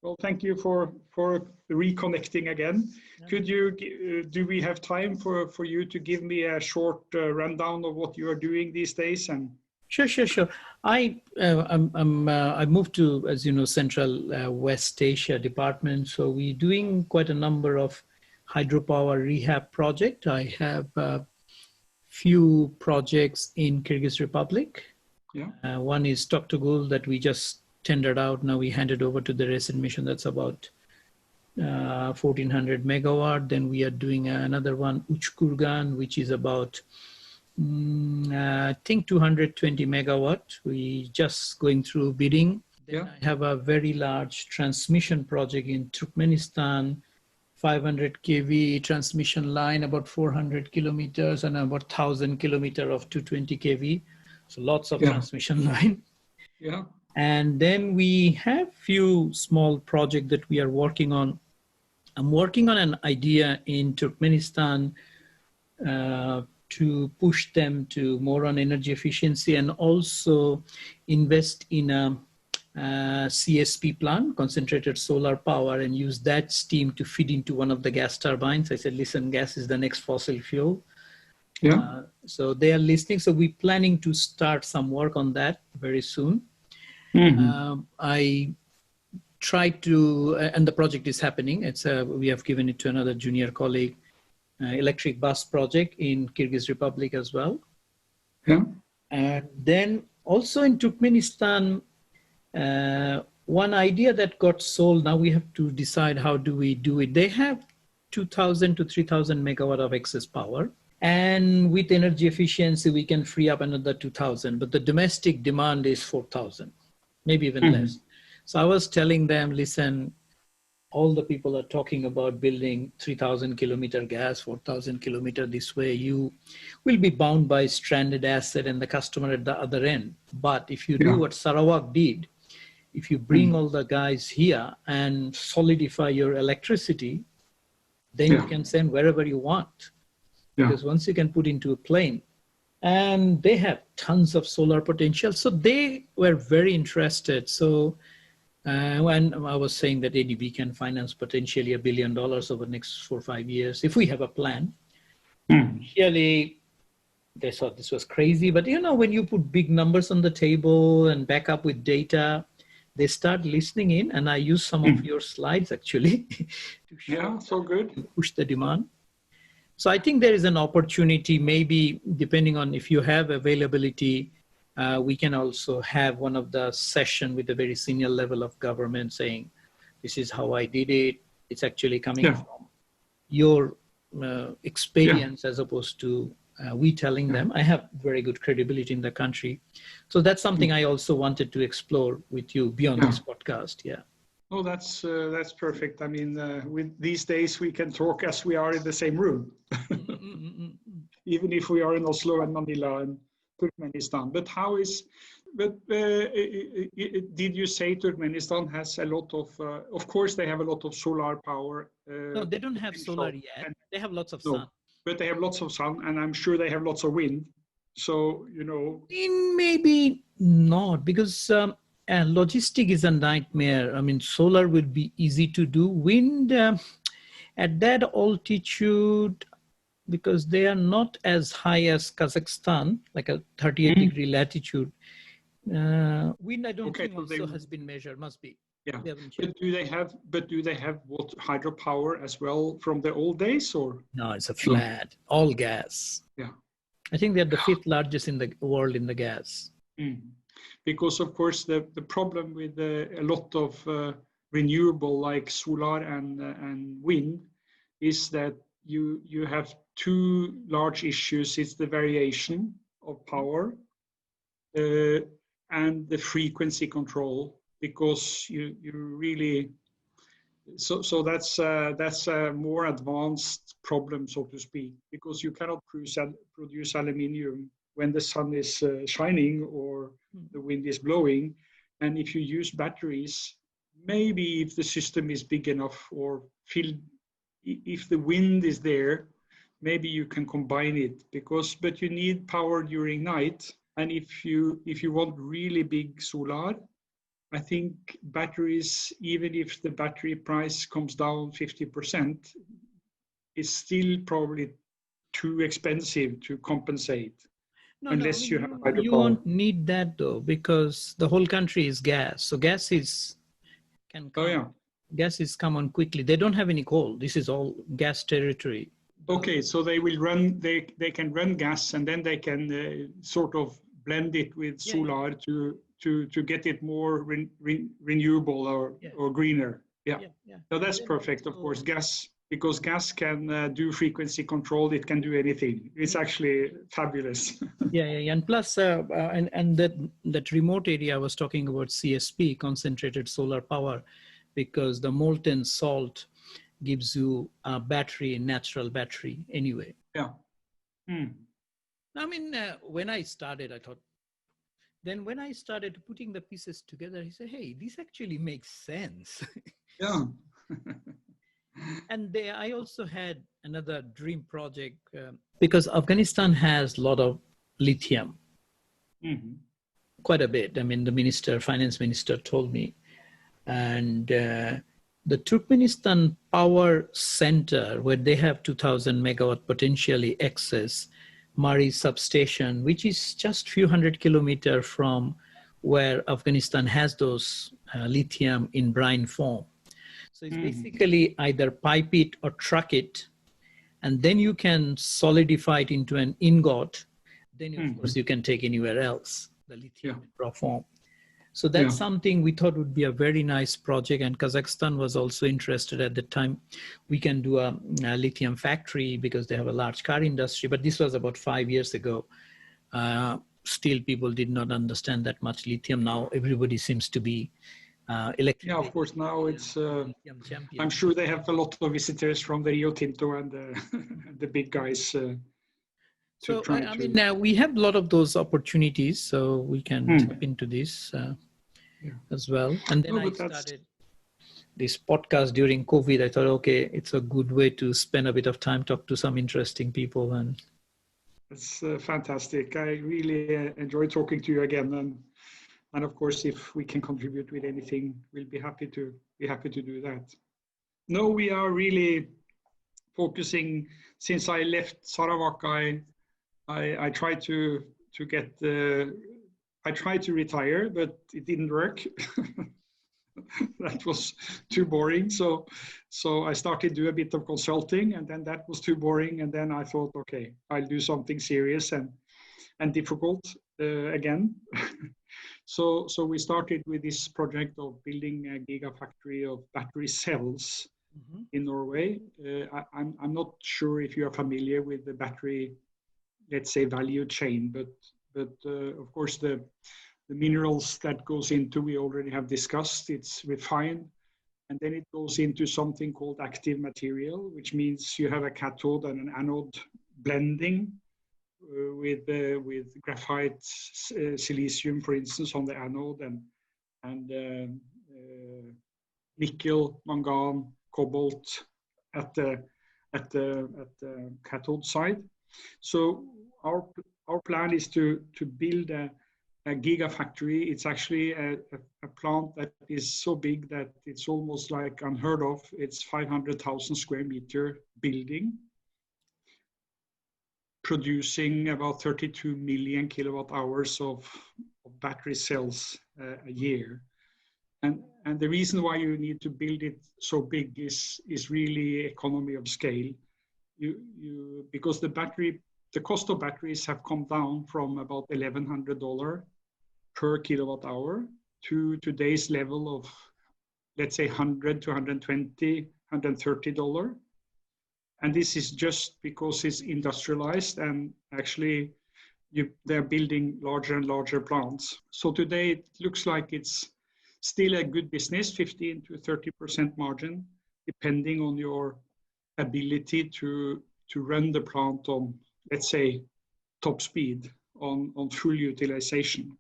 Well, thank you for reconnecting again. Yeah. Could you do we have time for you to give me a short rundown of what you are doing these days? And Sure. I moved to, as you know, Central West Asia department. So we're doing quite a number of hydropower rehab project. I have a few projects in Kyrgyz Republic. yeah, One is Toktogul that we just tendered out. Now we handed over to the resident mission. That's about 1400 megawatt. Then we are doing another one, Uchkurgan, which is about I think 220 megawatt. We just going through bidding. Then yeah, I have a very large transmission project in Turkmenistan, 500 kV transmission line, about 400 kilometers and about 1000 kilometer of 220 kV. So lots of yeah, transmission line. yeah, And then we have few small projects that we are working on. I'm working on an idea in Turkmenistan to push them to more on energy efficiency and also invest in a CSP plant, concentrated solar power, and use that steam to feed into one of the gas turbines. I said, listen, gas is the next fossil fuel. yeah, So they are listening. So we're planning to start some work on that very soon. I tried to, and the project is happening. We have given it to another junior colleague, electric bus project in Kyrgyz Republic as well. yeah, And then also in Turkmenistan, one idea that got sold, now we have to decide how do we do it. They have 2,000 to 3,000 megawatt of excess power. And with energy efficiency, we can free up another 2,000, but the domestic demand is 4,000, maybe even less. So I was telling them, listen, all the people are talking about building 3,000 kilometer gas, 4,000 kilometer this way. You will be bound by stranded asset and the customer at the other end. But if you do what Sarawak did, if you bring all the guys here and solidify your electricity, then you can send wherever you want. Because once you can put into a plane, and they have tons of solar potential. So they were very interested. So when I was saying that ADB can finance potentially $1 billion over the next 4 or 5 years, if we have a plan, really, they thought this was crazy. But you know, when you put big numbers on the table and back up with data, they start listening in. And I use some of your slides actually to show so good. push the demand. So I think there is an opportunity, maybe depending on if you have availability, we can also have one of the session with a very senior level of government saying, this is how I did it. It's actually coming from your experience as opposed to we telling them. I have very good credibility in the country. So that's something I also wanted to explore with you beyond this podcast. Yeah. Oh, that's perfect. I mean, with these days we can talk as we are in the same room, even if we are in Oslo and Manila and Turkmenistan. But did you say Turkmenistan has a lot of course they have a lot of solar power. No, they don't have solar yet. They have lots of sun. But they have lots of sun, and I'm sure they have lots of wind. So, you know. Maybe not, because logistic is a nightmare. I mean, solar would be easy to do. Wind at that altitude, because they are not as high as Kazakhstan, like a 38-degree latitude. Wind, I don't think also has been measured. Must be. Yeah, but do they have what hydropower as well from the old days, or? No, it's a flat, all gas. Yeah. I think they're the 5th largest in the world in the gas. Because of course the problem with a lot of renewable like solar and wind is that you have 2 large issues. It's the variation of power and the frequency control, because you really so that's a more advanced problem, so to speak, because you cannot produce aluminium when the sun is shining or the wind is blowing. And if you use batteries, maybe if the system is big enough or if the wind is there, maybe you can combine it, but you need power during night. And if you want really big solar, I think batteries, even if the battery price comes down 50%, is still probably too expensive to compensate No, no, I unless mean, you have you hydropower. won't need that though, because the whole country is gas. So can Oh come. yeah. Gases come on quickly. They don't have any coal. This is all gas territory. Okay, so they will run. They can run gas, and then they can sort of blend it with Yeah, yeah, solar to get it more renewable yeah, or greener. Yeah. yeah, yeah. So And that's then perfect, of also, course. Gas, because gas can do frequency control. It can do anything. It's yeah, actually fabulous. yeah, yeah, yeah. And plus, and that remote area I was talking about, CSP, concentrated solar power, because the molten salt gives you a battery, natural battery anyway. Yeah. Hmm. I mean, when I started, I thought, then when I started putting the pieces together, he said, hey, this actually makes sense. Yeah. And I also had another dream project because Afghanistan has a lot of lithium, Hmm. quite a bit. I mean, the finance minister told me. And the Turkmenistan Power Center, where they have 2,000 megawatt potentially excess Mari substation, which is just few hundred kilometers from where Afghanistan has those lithium in brine form. So it's basically either pipe it or truck it, and then you can solidify it into an ingot. Then, of course, you can take anywhere else, the lithium in raw form. So that's something we thought would be a very nice project, and Kazakhstan was also interested at the time. We can do a lithium factory because they have a large car industry, but this was about 5 years ago. Still, people did not understand that much lithium. Now everybody seems to be electric. Yeah, of course. Now it's. Lithium champion. I'm sure they have a lot of visitors from the Rio Tinto and the big guys. So I mean, now we have a lot of those opportunities, so we can tap into this as well. And then I started this podcast during COVID. I thought, okay, it's a good way to spend a bit of time, talk to some interesting people, and it's fantastic. I really enjoy talking to you again, and of course, if we can contribute with anything, we'll be happy to do that. No, we are really focusing. Since I left Sarawak, I tried to get. I tried to retire, but it didn't work. That was too boring. So I started to do a bit of consulting, and then that was too boring. And then I thought, okay, I'll do something serious and difficult again. So we started with this project of building a gigafactory of battery cells in Norway. I'm not sure if you are familiar with the battery, let's say, value chain, but of course the minerals that goes into, we already have discussed, it's refined, and then it goes into something called active material, which means you have a cathode and an anode blending with graphite, silicium, for instance, on the anode, and nickel, mangan, cobalt at the cathode side. So our plan is to build a gigafactory. It's actually a plant that is so big that it's almost like unheard of. It's 500,000 square meter building, producing about 32 million kilowatt hours of battery cells a year. And the reason why you need to build it so big is really economy of scale. Because the cost of batteries have come down from about $1,100 per kilowatt hour to today's level of, let's say, $100 to $120, $130. And this is just because it's industrialized, and actually they're building larger and larger plants. So today it looks like it's still a good business, 15 to 30% margin, depending on your ability to run the plant on, let's say, top speed, on full utilization.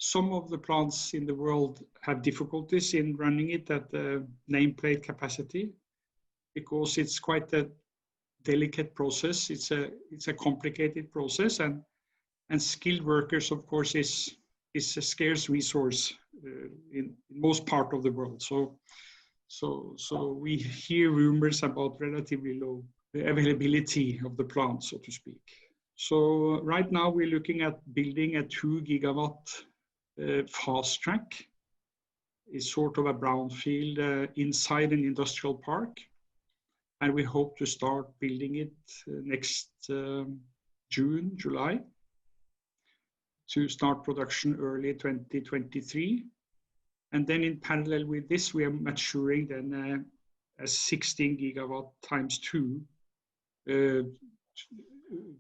Some of the plants in the world have difficulties in running it at the nameplate capacity because it's quite a delicate process. It's a complicated process, and skilled workers, of course, is a scarce resource in most part of the world. So we hear rumors about relatively low availability of the plant, so to speak. So right now we're looking at building a 2 gigawatt fast track. It's sort of a brownfield inside an industrial park. And we hope to start building it next June, July, to start production early 2023. And then in parallel with this, we are maturing then a 16 gigawatt times 2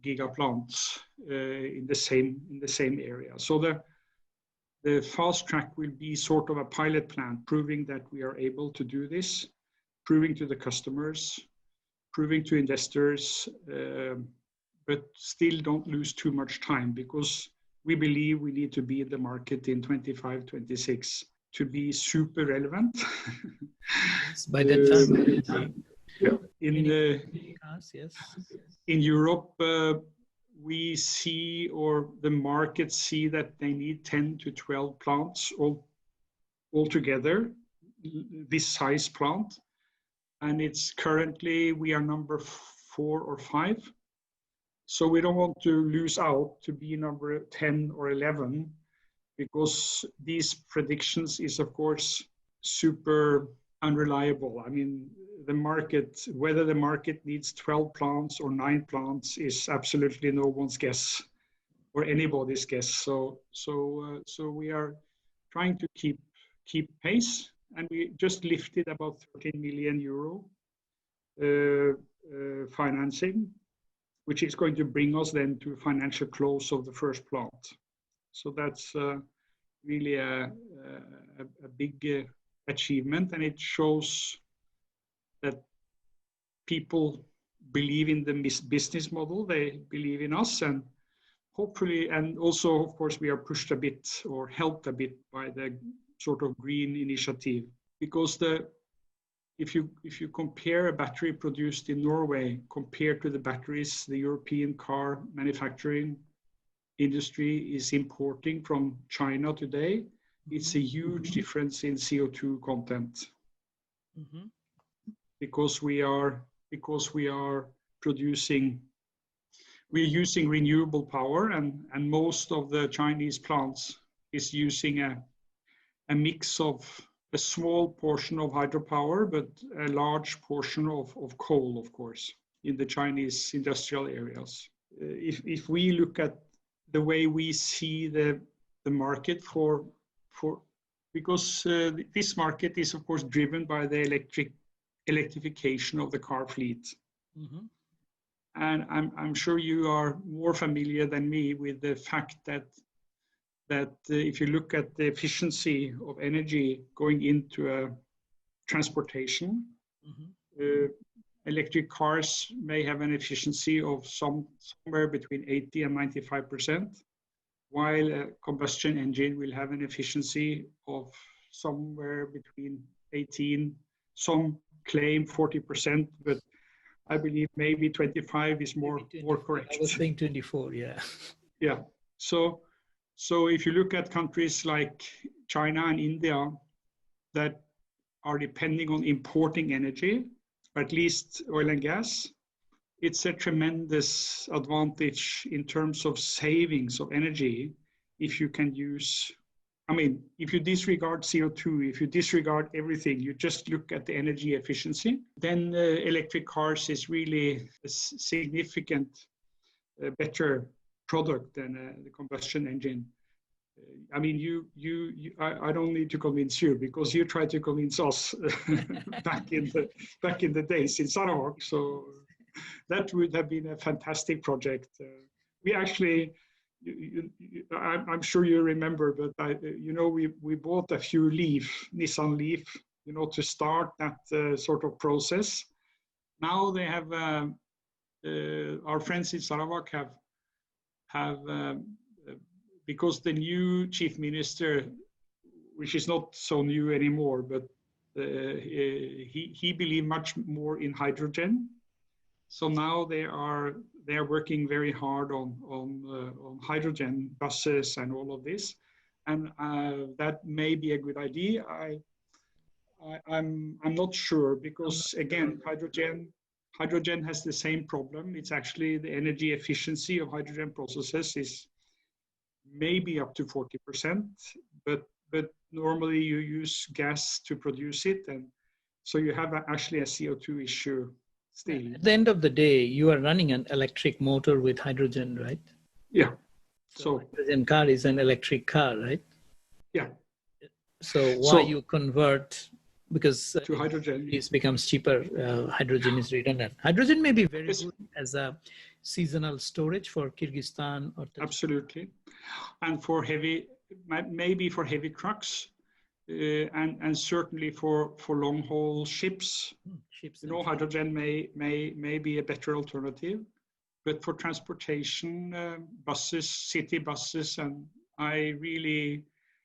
giga plants in the same area. So the fast track will be sort of a pilot plant, proving that we are able to do this, proving to the customers, proving to investors, but still don't lose too much time, because we believe we need to be in the market in 25, 26 to be super relevant. By that time, in Europe, we see, or the market see, that they need 10 to 12 plants altogether, this size plant. And it's currently, we are number 4 or 5. So we don't want to lose out to be number 10 or 11, because these predictions is, of course, super unreliable. I mean, the market, whether the market needs 12 plants or 9 plants is absolutely no one's guess or anybody's guess. So we are trying to keep pace, and we just lifted about 13 million euro financing, which is going to bring us then to financial close of the first plant. So that's really a big achievement, and it shows that people believe in the business model, they believe in us, and hopefully, and also, of course, we are pushed a bit or helped a bit by the sort of green initiative, because if you compare a battery produced in Norway compared to the batteries the European car manufacturing industry is importing from China today, it's a huge difference in CO2 content. Mm-hmm. Because we are producing, we're using renewable power, and most of the Chinese plants is using a mix of a small portion of hydropower, but a large portion of coal, of course, in the Chinese industrial areas. If we look at the way we see the market for because this market is, of course, driven by the electrification of the car fleet. Mm-hmm. And I'm sure you are more familiar than me with the fact that if you look at the efficiency of energy going into transportation, mm-hmm. Electric cars may have an efficiency of somewhere between 80 and 95%, while a combustion engine will have an efficiency of somewhere between 18, some claim 40%, but I believe maybe 25 is more correct. I was saying 24, yeah. Yeah. So if you look at countries like China and India that are depending on importing energy, or at least oil and gas, it's a tremendous advantage in terms of savings of energy if you can use, I mean, if you disregard CO2, if you disregard everything, you just look at the energy efficiency, then electric cars is really a significant better product than the combustion engine. I mean, I don't need to convince you, because you tried to convince us back in the days in Sarawak. So that would have been a fantastic project. We actually, I'm sure you remember, but we bought a few Nissan Leaf, to start that sort of process. Now they have, our friends in Sarawak have because the new chief minister, which is not so new anymore, but he believed much more in hydrogen. So now they are working very hard on hydrogen buses and all of this. and that may be a good idea. I'm not sure, because again, hydrogen has the same problem. It's actually the energy efficiency of hydrogen processes is maybe up to 40%, but normally you use gas to produce it, and so you have actually a CO2 issue still. At the end of the day, you are running an electric motor with hydrogen, right? Yeah. So hydrogen car is an electric car, right? Yeah. So why you convert, because to hydrogen, it becomes cheaper, hydrogen is redundant. Hydrogen may be very good as a seasonal storage for Kyrgyzstan or Tajikistan. Absolutely, and for maybe for heavy trucks, and certainly for long haul ships. Hydrogen may be a better alternative, but for transportation, buses, city buses, and I really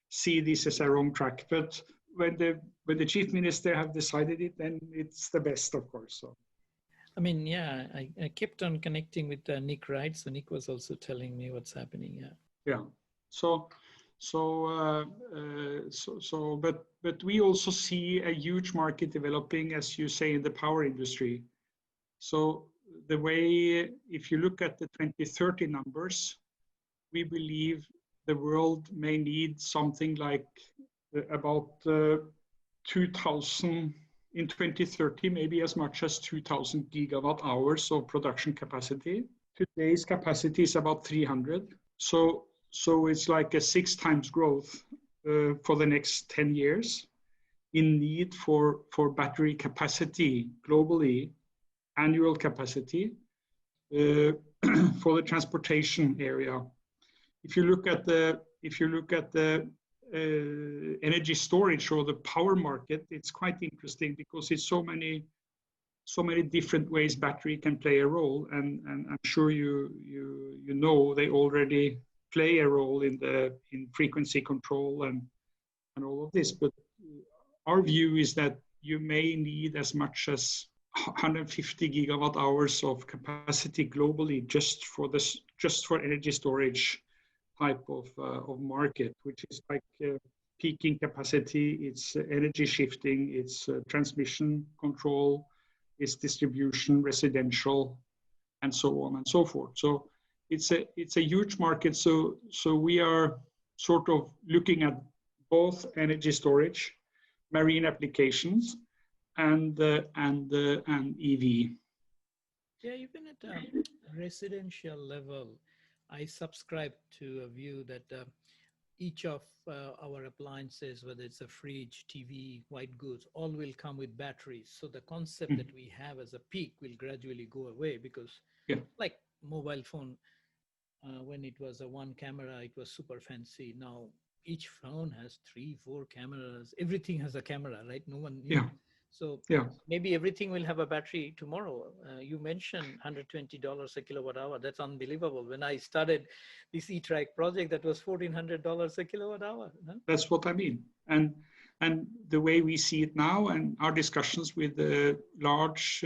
see this as a wrong track. But when the chief minister have decided it, then it's the best, of course. So. I mean, yeah, I kept on connecting with Nick, right? So Nick was also telling me what's happening. Yeah. Yeah. But we also see a huge market developing, as you say, in the power industry. So the way, if you look at the 2030 numbers, we believe the world may need something like about 2,000 in 2030, maybe as much as 2,000 gigawatt hours of production capacity. Today's capacity is about 300. So it's like a 6 times growth for the next 10 years in need for battery capacity globally, annual capacity for the transportation area. If you look at the energy storage or the power market, it's quite interesting because it's so many different ways battery can play a role, and I'm sure you know they already play a role in frequency control and all of this. But our view is that you may need as much as 150 gigawatt hours of capacity globally just for energy storage type of market, which is like peaking capacity, it's energy shifting, it's transmission control, it's distribution, residential, and so on and so forth. So it's a huge market. So we are sort of looking at both energy storage, marine applications, and EV. Yeah, even at a residential level, I subscribe to a view that each of our appliances, whether it's a fridge, TV, white goods, all will come with batteries. So the concept that we have as a peak will gradually go away, because like mobile phone, when it was a one camera, it was super fancy. Now each phone has 3-4 cameras. Everything has a camera, right? No one. So maybe everything will have a battery tomorrow. You mentioned $120 a kilowatt hour. That's unbelievable. When I started this E-Track project, that was $1,400 a kilowatt hour. Huh? That's what I mean. And the way we see it now, and our discussions with the large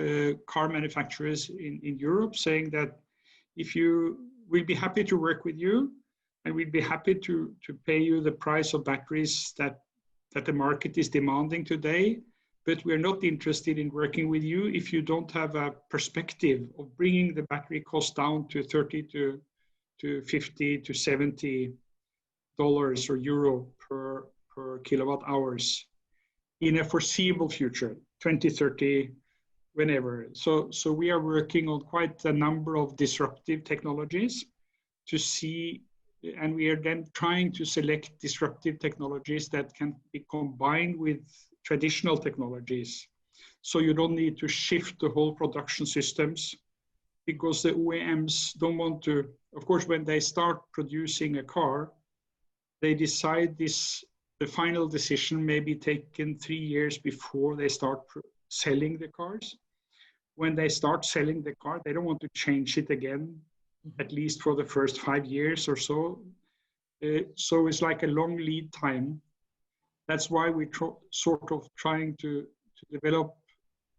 car manufacturers in Europe, saying that if we'll be happy to work with you, and we'd be happy to pay you the price of batteries that the market is demanding today. But we're not interested in working with you if you don't have a perspective of bringing the battery cost down to $30 to $50 to $70 or euro per kilowatt hours in a foreseeable future, 2030, whenever. So we are working on quite a number of disruptive technologies to see, and we are then trying to select disruptive technologies that can be combined with traditional technologies. So you don't need to shift the whole production systems, because the OEMs don't want to, of course, when they start producing a car, they decide the final decision may be taken 3 years before they start selling the cars. When they start selling the car, they don't want to change it again, at least for the first 5 years or so. So it's like a long lead time. That's why we're sort of trying to develop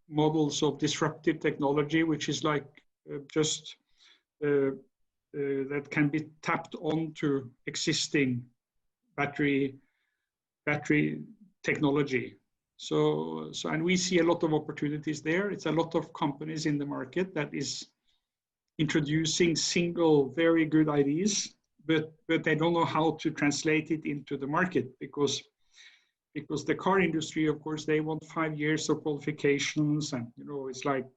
models of disruptive technology, which is like that can be tapped onto existing battery technology. And we see a lot of opportunities there. It's a lot of companies in the market that is introducing single very good ideas, but they don't know how to translate it into the market because the car industry, of course, they want 5 years of qualifications, and it's like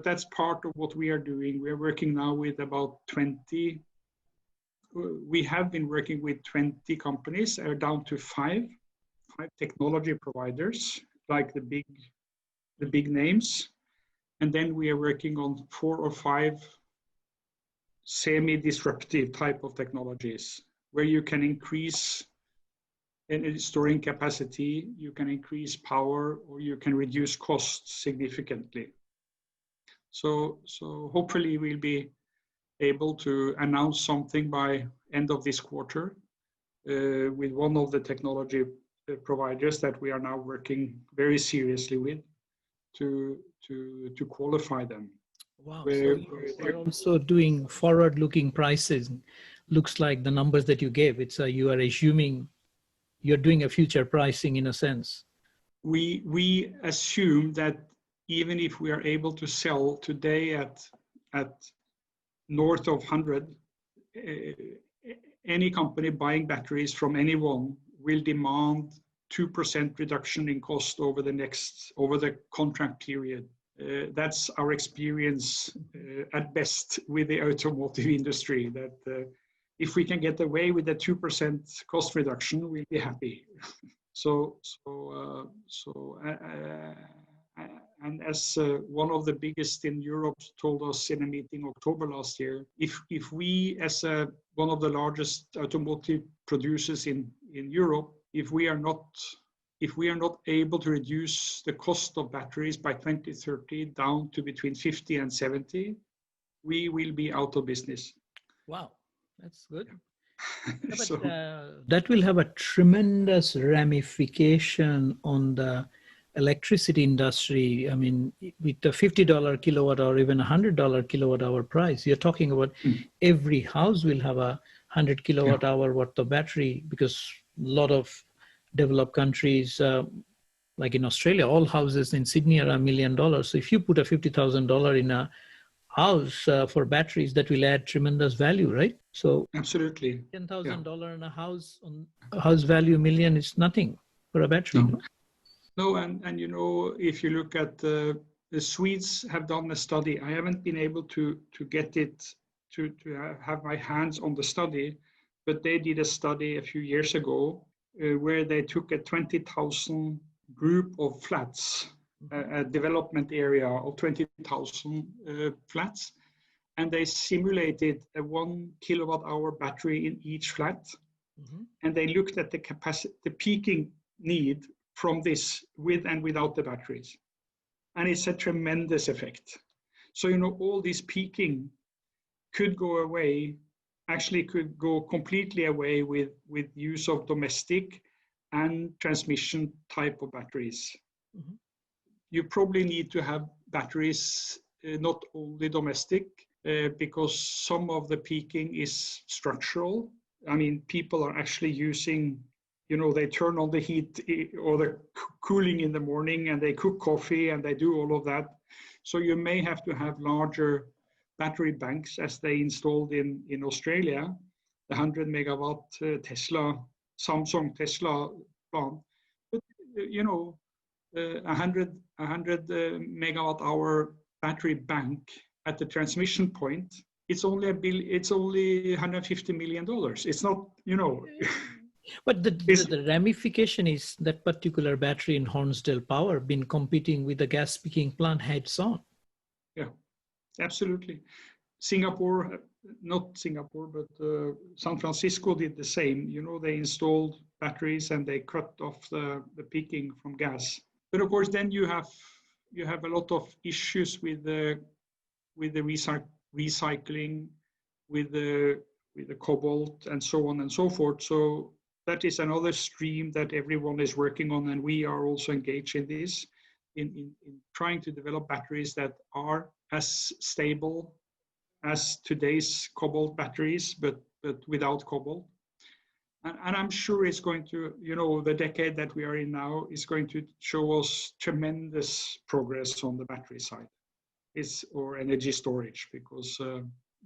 that's part of what we are doing. We are working now with about 20. We have been working with 20 companies, are down to five technology providers, like the big names, and then we are working on 4 or 5 semi-disruptive type of technologies, where you can increase storing capacity, you can increase power, or you can reduce costs significantly. So hopefully we'll be able to announce something by end of this quarter with one of the technology providers that we are now working very seriously with to qualify them. Wow, so you're also doing forward-looking prices. Looks like the numbers that you gave, it's you are assuming you're doing a future pricing in a sense. We assume that even if we are able to sell today at north of 100, any company buying batteries from anyone will demand 2% reduction in cost over the contract period. That's our experience at best with the automotive industry, that if we can get away with a 2% cost reduction, we'll be happy. And as one of the biggest in Europe told us in a meeting October last year, if we, as one of the largest automotive producers in Europe, if we are not able to reduce the cost of batteries by 2030 down to between 50 and 70, we will be out of business. Wow, that's good. But that will have a tremendous ramification on the electricity industry. I mean, with the $50 kilowatt or even $100 kilowatt hour price, you're talking about every house will have a 100 kilowatt hour worth of battery, because a lot of developed countries, like in Australia, all houses in Sydney are $1 million. So if you put a $50,000 in a house for batteries, that will add tremendous value, right? So absolutely, $10,000 in a house, on house value $1 million is nothing for a battery. No, and if you look at the Swedes have done a study. I haven't been able to get it to have my hands on the study, but they did a study a few years ago where they took a 20,000 group of flats, a development area of 20,000 flats, and they simulated a 1 kilowatt hour battery in each flat, and they looked at the capacity, the peaking need from this with and without the batteries, and it's a tremendous effect. So all this peaking could go away. Actually could go completely away with use of domestic and transmission type of batteries. You probably need to have batteries not only domestic, because some of the peaking is structural. I mean, people are actually using, they turn on the heat or the cooling in the morning, and they cook coffee and they do all of that. So you may have to have larger battery banks, as they installed in Australia, the 100 megawatt Samsung Tesla plant. But 100 megawatt hour battery bank at the transmission point, it's only $150 million. It's not, But the ramification is that particular battery in Hornsdale Power been competing with the gas peaking plant heads on. Yeah. Absolutely. Not Singapore, but San Francisco did the same. They installed batteries and they cut off the peaking from gas. But of course, then you have a lot of issues with the recycling, with the cobalt, and so on and so forth. So that is another stream that everyone is working on, and we are also engaged in this, in trying to develop batteries that are as stable as today's cobalt batteries, but without cobalt. And I'm sure it's going to, the decade that we are in now is going to show us tremendous progress on the battery side, or energy storage, because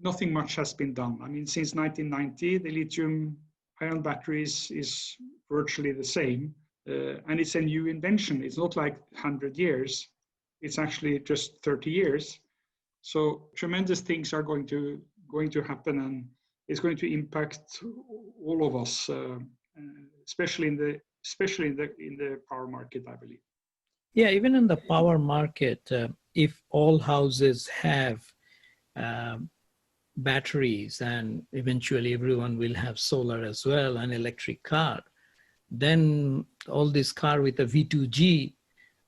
nothing much has been done. I mean, since 1990, the lithium-ion batteries is virtually the same, and it's a new invention. It's not like 100 years. It's actually just 30 years. So tremendous things are going to happen, and it's going to impact all of us, especially in the power market, I believe. Yeah, even in the power market, if all houses have batteries, and eventually everyone will have solar as well, an electric car, then all this car with a V2G,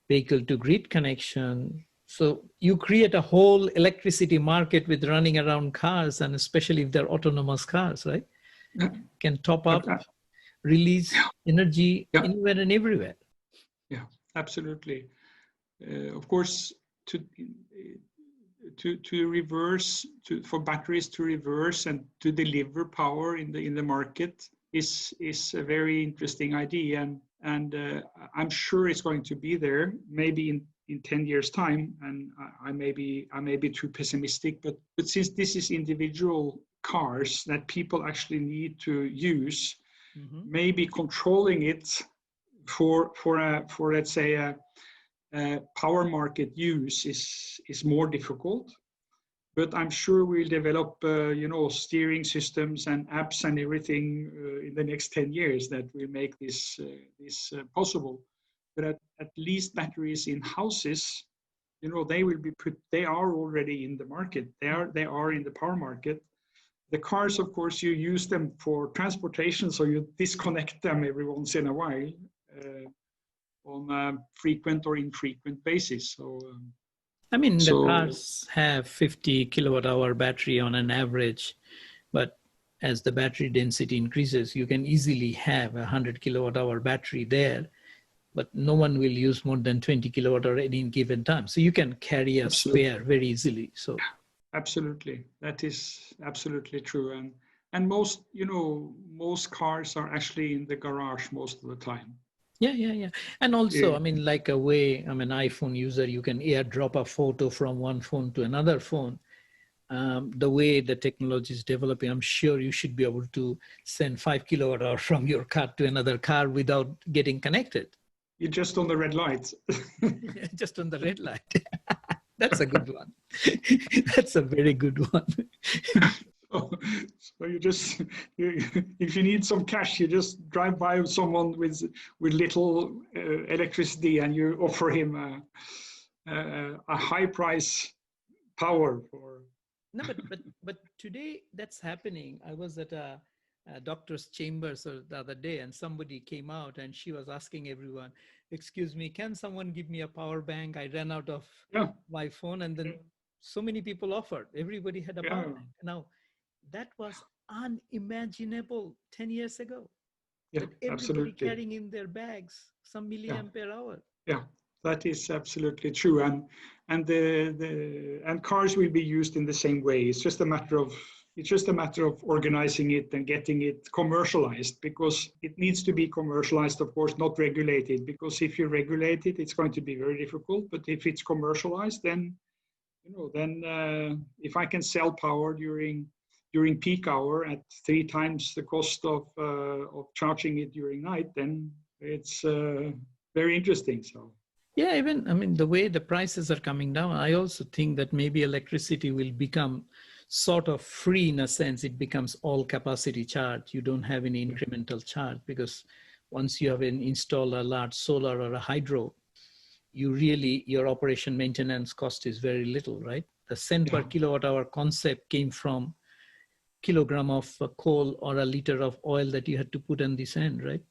vehicle to grid connection. So you create a whole electricity market with running around cars, and especially if they're autonomous cars, right? Can top up, release energy anywhere and everywhere. Yeah, absolutely. Of course, for batteries to reverse and to deliver power in the market is a very interesting idea, and I'm sure it's going to be there. Maybe in 10 years' time, and I may be too pessimistic, but since this is individual cars that people actually need to use, maybe controlling it for let's say a power market use is more difficult. But I'm sure we'll develop steering systems and apps and everything in the next 10 years that will make this possible. But at least batteries in houses, they are already in the market. They are in the power market. The cars, of course, you use them for transportation, so you disconnect them every once in a while on a frequent or infrequent basis. So, I mean, the cars have 50 kilowatt hour battery on an average, but as the battery density increases, you can easily have a 100 kilowatt hour battery there, but no one will use more than 20 kilowatt hour at any given time. So you can carry a spare very easily. So absolutely, that is absolutely true. And most cars are actually in the garage most of the time. Yeah. And also, I mean, like a way, I'm an iPhone user, you can airdrop a photo from one phone to another phone. The way the technology is developing, I'm sure you should be able to send 5 kilowatt hour from your car to another car without getting connected. You're just on the red light. Just on the red light. That's a good one. That's a very good one. So if you need some cash, you just drive by someone with little electricity, and you offer him a high price power for. No, but today that's happening. I was at a doctor's chambers the other day, and somebody came out and she was asking everyone, "Excuse me, can someone give me a power bank? I ran out of my phone." And then so many people offered. Everybody had a power bank. Now, that was unimaginable 10 years ago. Yeah, but everybody absolutely. Carrying in their bags some milliampere hour. Yeah, that is absolutely true. And cars will be used in the same way. It's just a matter of organizing it and getting it commercialized, because it needs to be commercialized, of course, not regulated, because if you regulate it, it's going to be very difficult. But if it's commercialized, then if I can sell power during peak hour at 3 times the cost of charging it during night, then it's very interesting. So yeah, even, I mean, the way the prices are coming down, I also think that maybe electricity will become sort of free in a sense. It becomes all capacity charge. You don't have any incremental charge, because once you have installed a large solar or a hydro, your operation maintenance cost is very little, right? The cent per kilowatt hour concept came from kilogram of coal or a liter of oil that you had to put on this end, right?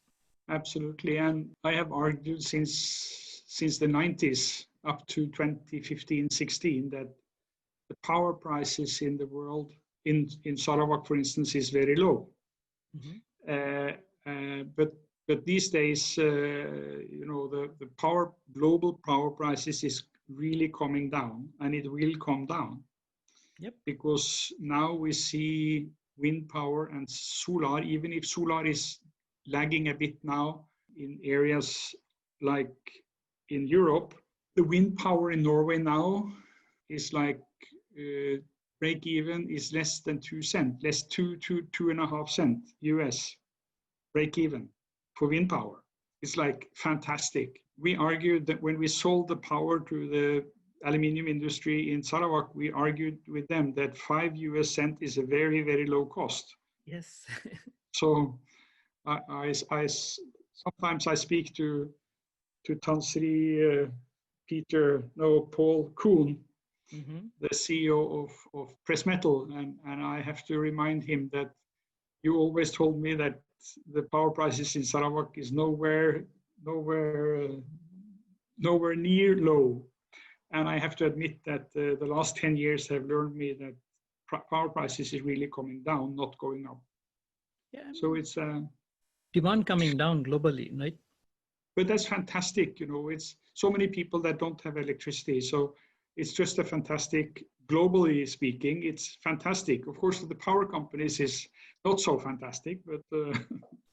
Absolutely. And I have argued since the 90s up to 2015-16 that the power prices in the world, in Sarawak, for instance, is very low. But these days, the global power prices is really coming down, and it will come down. Yep. Because now we see wind power and solar, even if solar is lagging a bit now in areas like in Europe, the wind power in Norway now is like break even is less than 2 cents, less 2.5 cents US break even for wind power. It's like fantastic. We argued that when we sold the power to the aluminium industry in Sarawak, we argued with them that 5 US cents is a very, very low cost. Yes. So sometimes I speak to Tansri Paul Kuhn, the CEO of Press Metal, and I have to remind him that you always told me that the power prices in Sarawak is nowhere near low. And I have to admit that the last 10 years have learned me that power prices is really coming down, not going up. Yeah. So it's demand coming down globally, right? But that's fantastic. It's so many people that don't have electricity. So it's just a fantastic, globally speaking, it's fantastic. Of course, the power companies is not so fantastic, but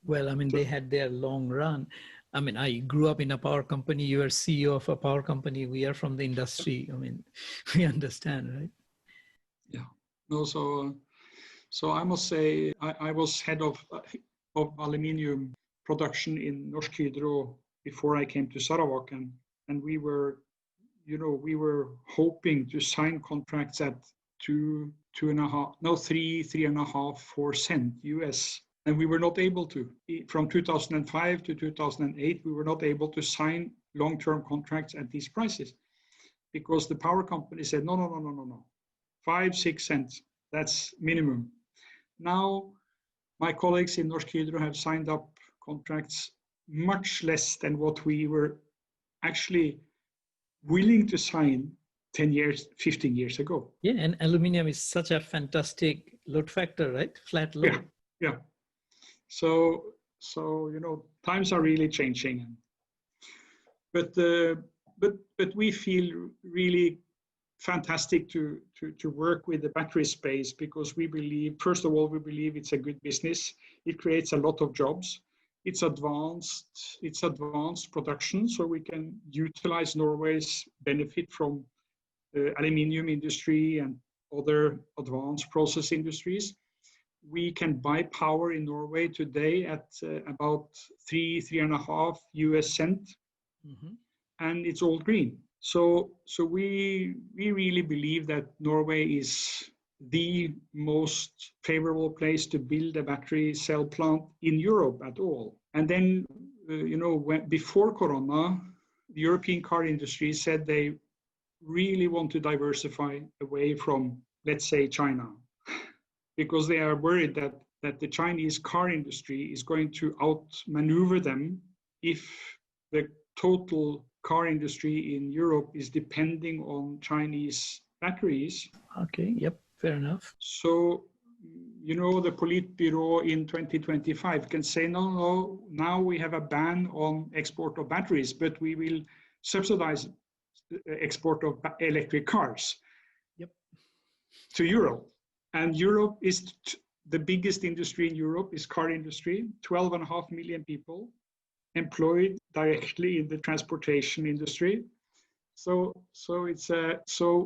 well, I mean, they had their long run. I mean, I grew up in a power company. You are CEO of a power company. We are from the industry. I mean, we understand, right? Yeah. No, so I must say I was head of aluminium production in Norsk Hydro before I came to Sarawak, and we were hoping to sign contracts at 3.5, 4 cents US. And we were not able to. From 2005 to 2008, we were not able to sign long-term contracts at these prices because the power company said, no. 5, 6 cents, that's minimum. Now, my colleagues in Norsk Hydro have signed up contracts much less than what we were actually willing to sign 10 years, 15 years ago. Yeah, and aluminium is such a fantastic load factor, right? Flat load. Yeah. So times are really changing. But we feel really fantastic to work with the battery space because we believe, first of all, we believe it's a good business. It creates a lot of jobs. It's advanced production, so we can utilize Norway's benefit from the aluminium industry and other advanced process industries. We can buy power in Norway today at about 3.5 US cents, and it's all green. So we really believe that Norway is the most favorable place to build a battery cell plant in Europe at all. And then, before Corona, the European car industry said they really want to diversify away from, let's say, China, because they are worried that the Chinese car industry is going to outmaneuver them if the total car industry in Europe is depending on Chinese batteries. Okay, yep, fair enough. So, the Politburo in 2025 can say, no, now we have a ban on export of batteries, but we will subsidize export of electric cars to Europe. And Europe is the biggest industry in Europe is car industry, 12.5 million people employed directly in the transportation industry. So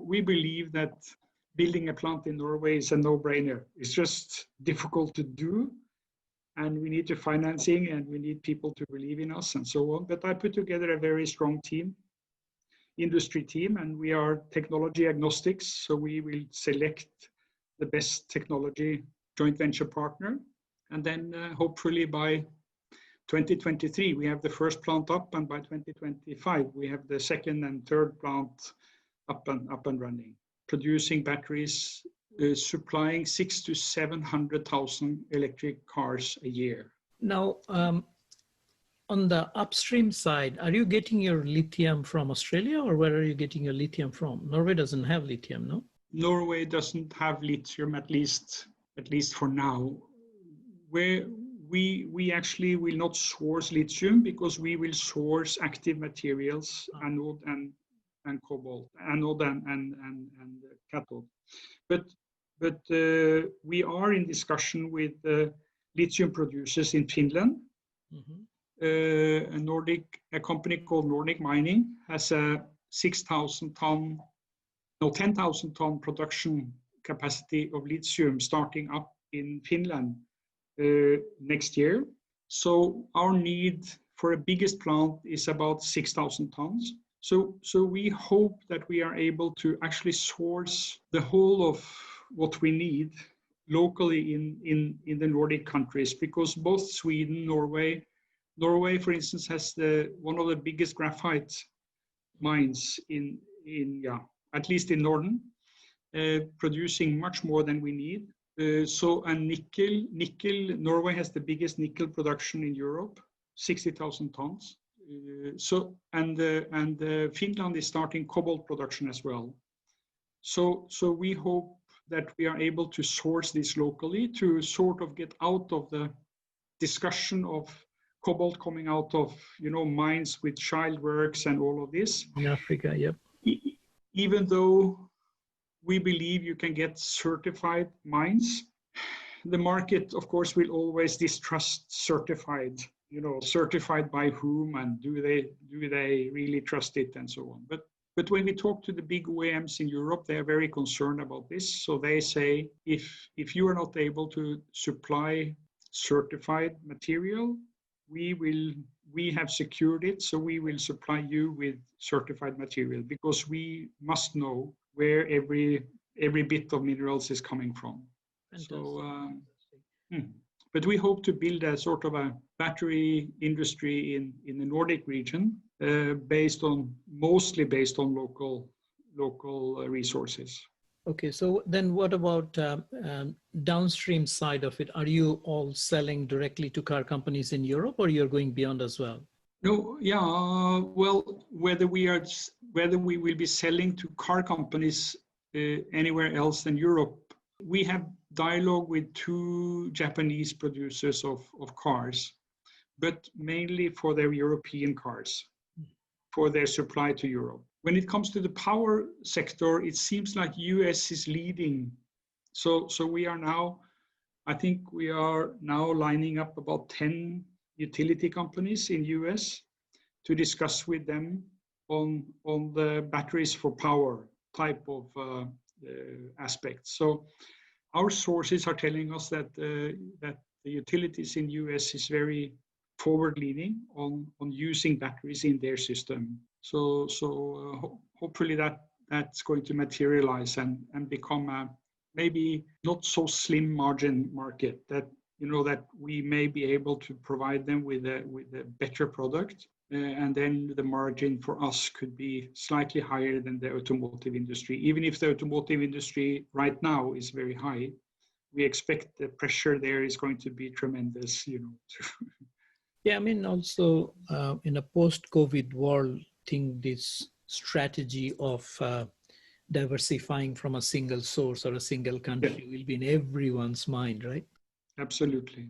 we believe that building a plant in Norway is a no-brainer. It's just difficult to do, and we need the financing, and we need people to believe in us, and so on. But I put together a very strong team, industry team, and we are technology agnostics, so we will select the best technology joint venture partner, and then hopefully by 2023 we have the first plant up, and by 2025 we have the second and third plant up and running, producing batteries, supplying 600,000 to 700,000 electric cars a year. Now, on the upstream side, are you getting your lithium from Australia, or where are you getting your lithium from? Norway doesn't have lithium, no? Norway doesn't have lithium, at least for now. Where we actually will not source lithium because we will source active materials, anode and and cobalt, anode and cathode. But we are in discussion with lithium producers in Finland. A company called Nordic Mining has a 10,000 ton production capacity of lithium starting up in Finland next year. So our need for a biggest plant is about 6,000 tons. So we hope that we are able to actually source the whole of what we need locally in the Nordic countries, because both Sweden, Norway, for instance, has one of the biggest graphite mines in at least in Norden, producing much more than we need. And nickel, Norway has the biggest nickel production in Europe, 60,000 tons. Finland is starting cobalt production as well. So we hope that we are able to source this locally to sort of get out of the discussion of cobalt coming out of mines with child works and all of this. In Africa, yep. Even though we believe you can get certified mines, the market, of course, will always distrust certified. Certified by whom, and do they really trust it, and so on. But when we talk to the big OEMs in Europe, they are very concerned about this. So they say, if you are not able to supply certified material, we have secured it, so we will supply you with certified material, because we must know where every bit of minerals is coming from. But we hope to build a sort of a battery industry in the Nordic region, mostly based on local resources. Okay, so then what about downstream side of it? Are you all selling directly to car companies in Europe, or you're going beyond as well? No, yeah. Well, whether we will be selling to car companies anywhere else than Europe, we have dialogue with 2 Japanese producers of cars, but mainly for their European cars, for their supply to Europe. When it comes to the power sector, it seems like US is leading. So I think we are now lining up about 10 utility companies in US to discuss with them on the batteries for power type of aspects. So our sources are telling us that the utilities in US is very forward-leaning on using batteries in their system. So hopefully that's going to materialize and become a maybe not so slim margin market, that that we may be able to provide them with a better product, and then the margin for us could be slightly higher than the automotive industry. Even if the automotive industry right now is very high, we expect the pressure there is going to be tremendous. Yeah, I mean, also in a post-COVID world, I think this strategy of diversifying from a single source or a single country will be in everyone's mind, right? Absolutely.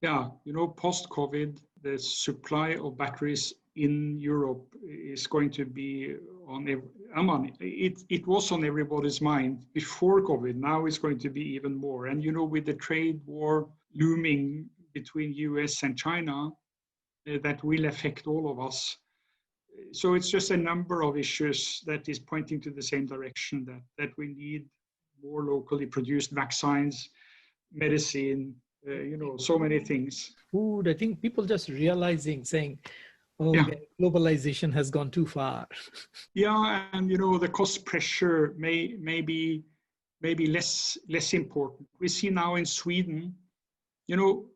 Yeah, post-COVID, the supply of batteries in Europe is going to be it was on everybody's mind before COVID. Now it's going to be even more. And, with the trade war looming between US and China, that will affect all of us. So it's just a number of issues that is pointing to the same direction, that we need more locally produced vaccines, medicine, so many things. Food, I think people just saying, globalization has gone too far. Yeah, and the cost pressure may be less important. We see now in Sweden,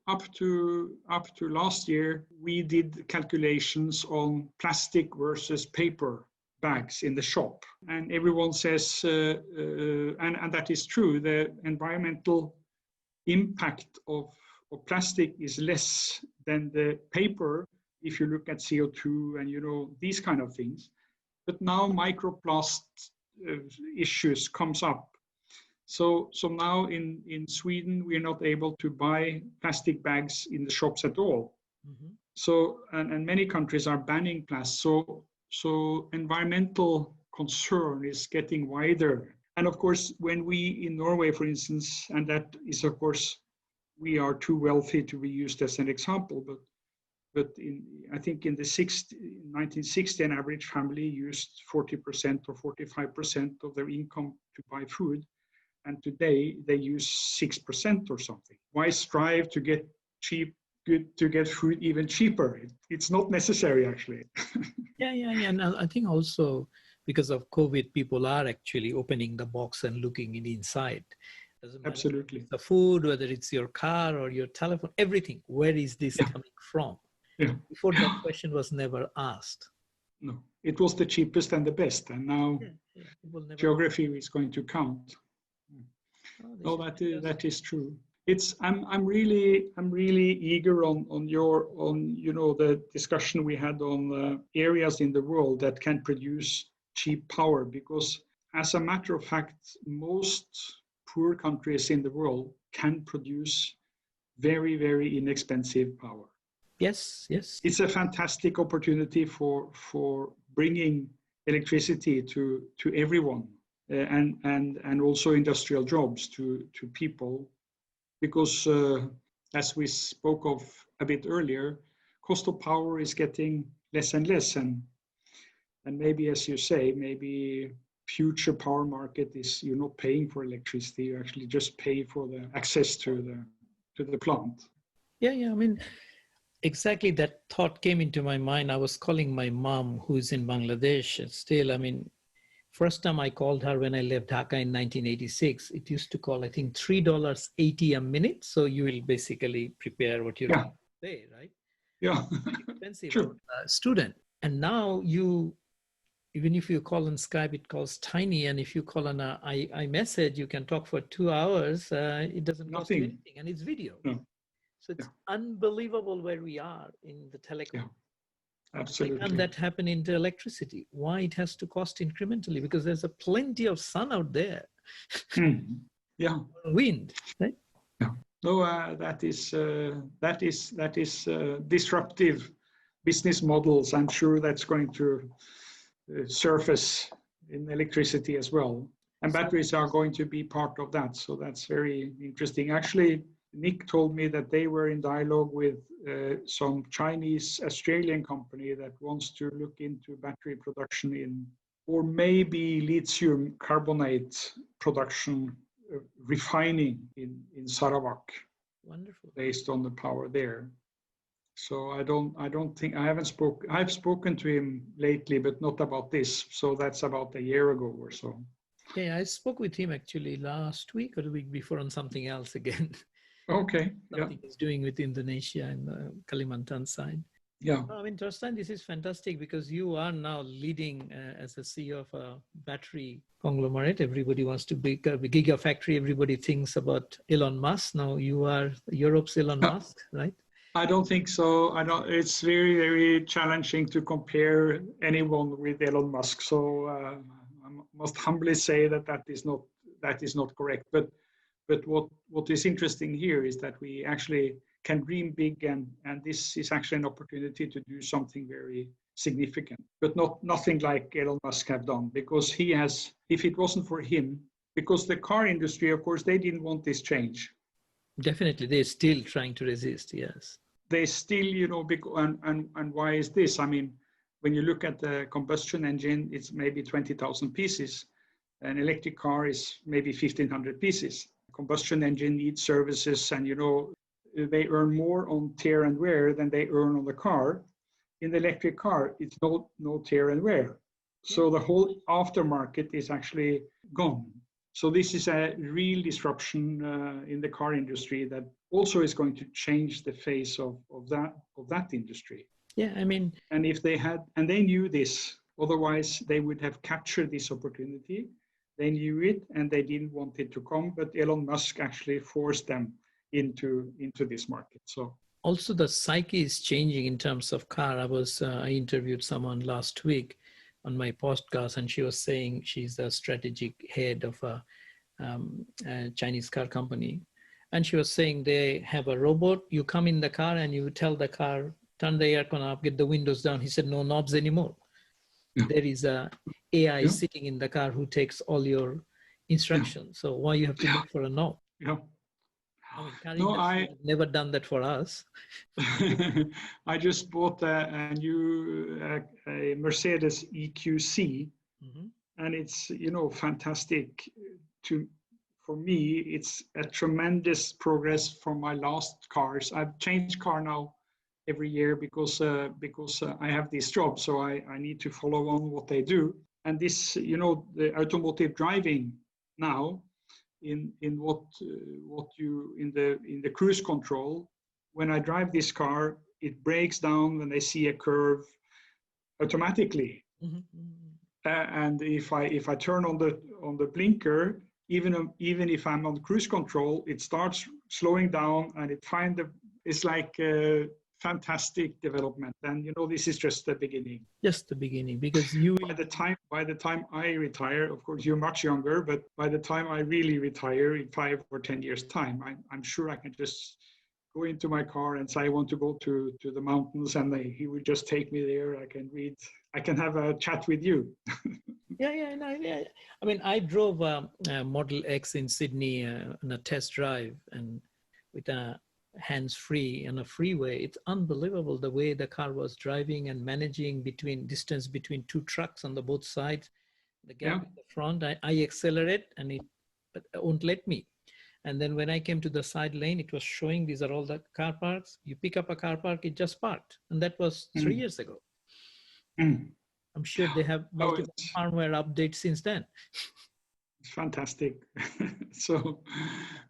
up to last year, we did calculations on plastic versus paper bags in the shop, and everyone says, and that is true, the environmental impact of plastic is less than the paper if you look at CO2 and these kind of things. But now microplast issues comes up. So now in Sweden, we are not able to buy plastic bags in the shops at all. So and many countries are banning plastic. So environmental concern is getting wider. And of course, when we in Norway, for instance, and that is of course, we are too wealthy to be used as an example, but I think in the 1960, an average family used 40% or 45% of their income to buy food. And today they use 6% or something. Why strive to get to get food even cheaper? It's not necessary, actually. Yeah. And I think also because of COVID, people are actually opening the box and looking inside. Doesn't matter Absolutely. the food, whether it's your car or your telephone, everything. Where is this coming from? Yeah. Before, that question was never asked. No, it was the cheapest and the best, and now geography is going to count. No, that is true. I'm really eager on the discussion we had on areas in the world that can produce cheap power, because as a matter of fact, most poor countries in the world can produce very, very inexpensive power. Yes. It's a fantastic opportunity for bringing electricity to everyone, and also industrial jobs to people, because as we spoke of a bit earlier, cost of power is getting less and less, and maybe, as you say, maybe future power market is you're not paying for electricity, you actually just pay for the access to the plant. Yeah. I mean, exactly that thought came into my mind. I was calling my mom, who is in Bangladesh still. I mean, first time I called her when I left Dhaka in 1986, it used to call, I think, $3.80 a minute. So you will basically prepare what you're going to say, right? Yeah. Expensive True. Student. And now even if you call on Skype, it calls tiny. And if you call on a iMessage, you can talk for 2 hours. It doesn't cost you anything. And it's video. No. So it's unbelievable where we are in the telecom. Yeah. Absolutely. Why can't that happen into electricity? Why it has to cost incrementally? Because there's plenty of sun out there. Yeah. Wind, right? Yeah. No, that is disruptive business models. I'm sure that's going to surface in electricity as well. And batteries are going to be part of that. So that's very interesting. Actually, Nick told me that they were in dialogue with some Chinese Australian company that wants to look into battery production or maybe lithium carbonate production, refining in Sarawak. Wonderful. Based on the power there. So I've spoken to him lately, but not about this. So that's about a year ago or so. Yeah, I spoke with him actually last week or the week before on something else again. Okay. Something he's doing with Indonesia and the Kalimantan side. Yeah. I mean, Torstein, this is fantastic because you are now leading as a CEO of a battery conglomerate. Everybody wants to be a Giga-factory. Everybody thinks about Elon Musk. Now you are Europe's Elon Musk, right? I don't think so. It's very, very challenging to compare anyone with Elon Musk. So I must humbly say that is not correct. But what is interesting here is that we actually can dream big, and this is actually an opportunity to do something very significant, but nothing like Elon Musk have done, because he has, if it wasn't for him, because the car industry, of course, they didn't want this change. Definitely, they're still trying to resist, yes. They still, and why is this? I mean, when you look at the combustion engine, it's maybe 20,000 pieces. An electric car is maybe 1,500 pieces. Combustion engine needs services, and they earn more on tear and wear than they earn on the car. In the electric car, it's no tear and wear. So the whole aftermarket is actually gone. So this is a real disruption in the car industry that also is going to change the face of that industry. Yeah, I mean, and they knew this, otherwise they would have captured this opportunity. They knew it and they didn't want it to come, but Elon Musk actually forced them into this market. So also the psyche is changing in terms of car. I interviewed someone last week on my podcast, and she was saying she's a strategic head of a Chinese car company. And she was saying they have a robot. You come in the car and you tell the car, turn the aircon up, get the windows down. He said, no knobs anymore. Yeah. there is a AI Yeah. sitting in the car who takes all your instructions. So why you have to look for a knob? Yeah. I mean, car No, industry has never done that for us. I just bought a new a Mercedes EQC, Mm-hmm. and it's, you know, fantastic. To For me, it's a tremendous progress from my last cars. I've changed car now every year because I have this job, so I need to follow on what they do. And this, you know, the automotive driving now, in what you in the cruise control, when I drive this car, it breaks down when they see a curve automatically. Mm-hmm. And if I turn on the blinker, even if I'm on cruise control, it starts slowing down, and it's like a fantastic development. And you know, this is just the beginning. Just the beginning, because you will. By the time I retire, of course, you're much younger, but by the time I really retire in 5 or 10 years' time, I'm sure I can just go into my car and say I want to go to the mountains, and he will just take me there. I can have a chat with you. Yeah. I mean, I drove a Model X in Sydney on a test drive, and with a hands-free on a freeway. It's unbelievable the way the car was driving and managing distance between two trucks on the both sides, the gap in the front. I accelerate and it won't let me. And then when I came to the side lane, it was showing these are all the car parks. You pick up a car park, it just parked. And that was 3 years ago. I'm sure they have multiple firmware updates since then. It's fantastic. So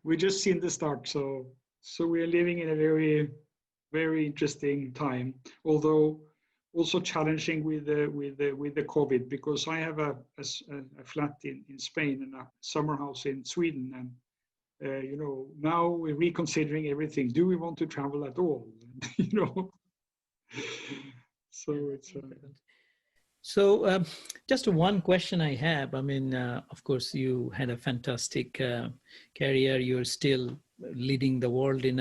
we just seen the start. So we are living in a very, very interesting time, although also challenging with the COVID, because I have a flat in Spain and a summer house in Sweden, and you know, now we're reconsidering everything. Do we want to travel at all? You know, so it's. So just one question I have. I mean, of course, you had a fantastic career. You're still leading the world in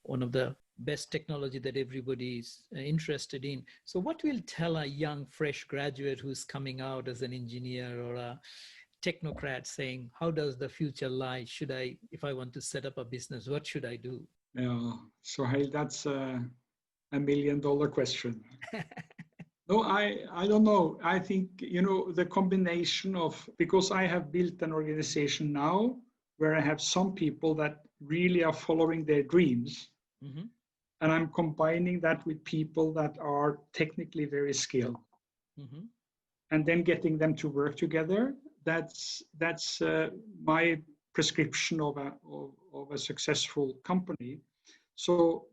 one of the best technology that everybody is interested in. So what will tell a young, fresh graduate who's coming out as an engineer or a technocrat saying, how does the future lie? If I want to set up a business, what should I do? Yeah, so hey, that's a $1 million question. No, I don't know. I think, you know, the combination of, because I have built an organization now where I have some people that really are following their dreams. Mm-hmm. And I'm combining that with people that are technically very skilled. Mm-hmm. And then getting them to work together. That's my prescription of a successful company. So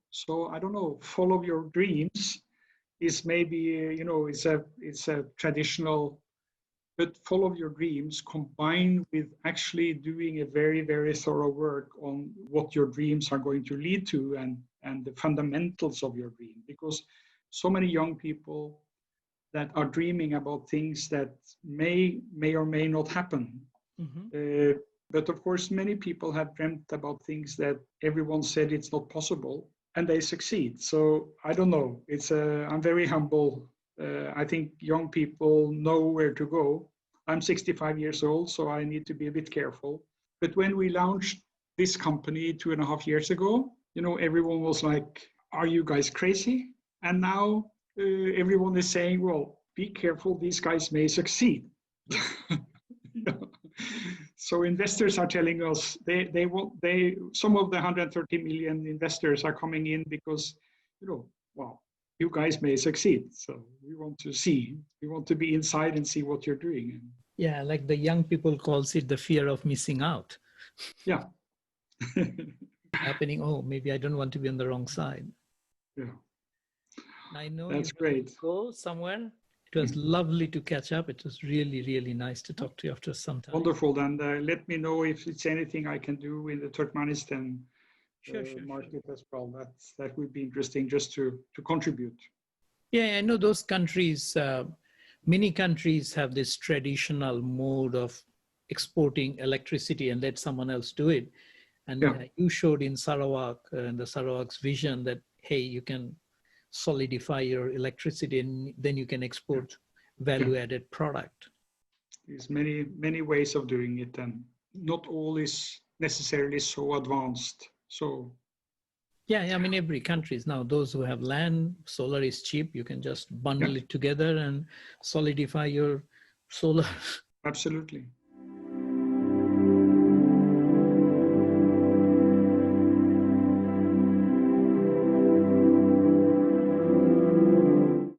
I don't know, follow your dreams is maybe, you know, it's a traditional, but follow your dreams combined with actually doing a very, very thorough work on what your dreams are going to lead to and the fundamentals of your dream. Because so many young people that are dreaming about things that may or may not happen. Mm-hmm. But of course, many people have dreamt about things that everyone said it's not possible, and they succeed. So I don't know. I'm very humble. I think young people know where to go. I'm 65 years old, so I need to be a bit careful. But when we launched this company 2.5 years ago, you know, everyone was like, "Are you guys crazy?" And now everyone is saying, "Well, be careful. These guys may succeed." So investors are telling us some of the 130 million investors are coming in because, you know, wow, you guys may succeed. So we want to be inside and see what you're doing. Yeah, like the young people calls it the fear of missing out. Yeah. Happening. Oh, maybe I don't want to be on the wrong side. Yeah. I know that's you great. Go somewhere. It was lovely to catch up. It was really, really nice to talk to you after some time. Wonderful. And let me know if it's anything I can do in the Turkmenistan market as well. That would be interesting just to contribute. Yeah, I know those countries, many countries have this traditional mode of exporting electricity and let someone else do it. And you showed in Sarawak, the Sarawak's vision that, hey, you can solidify your electricity and then you can export value-added product. There's many ways of doing it, and not all is necessarily so advanced. So yeah, I mean, every country is now, those who have land, solar is cheap. You can just bundle it together and solidify your solar. Absolutely.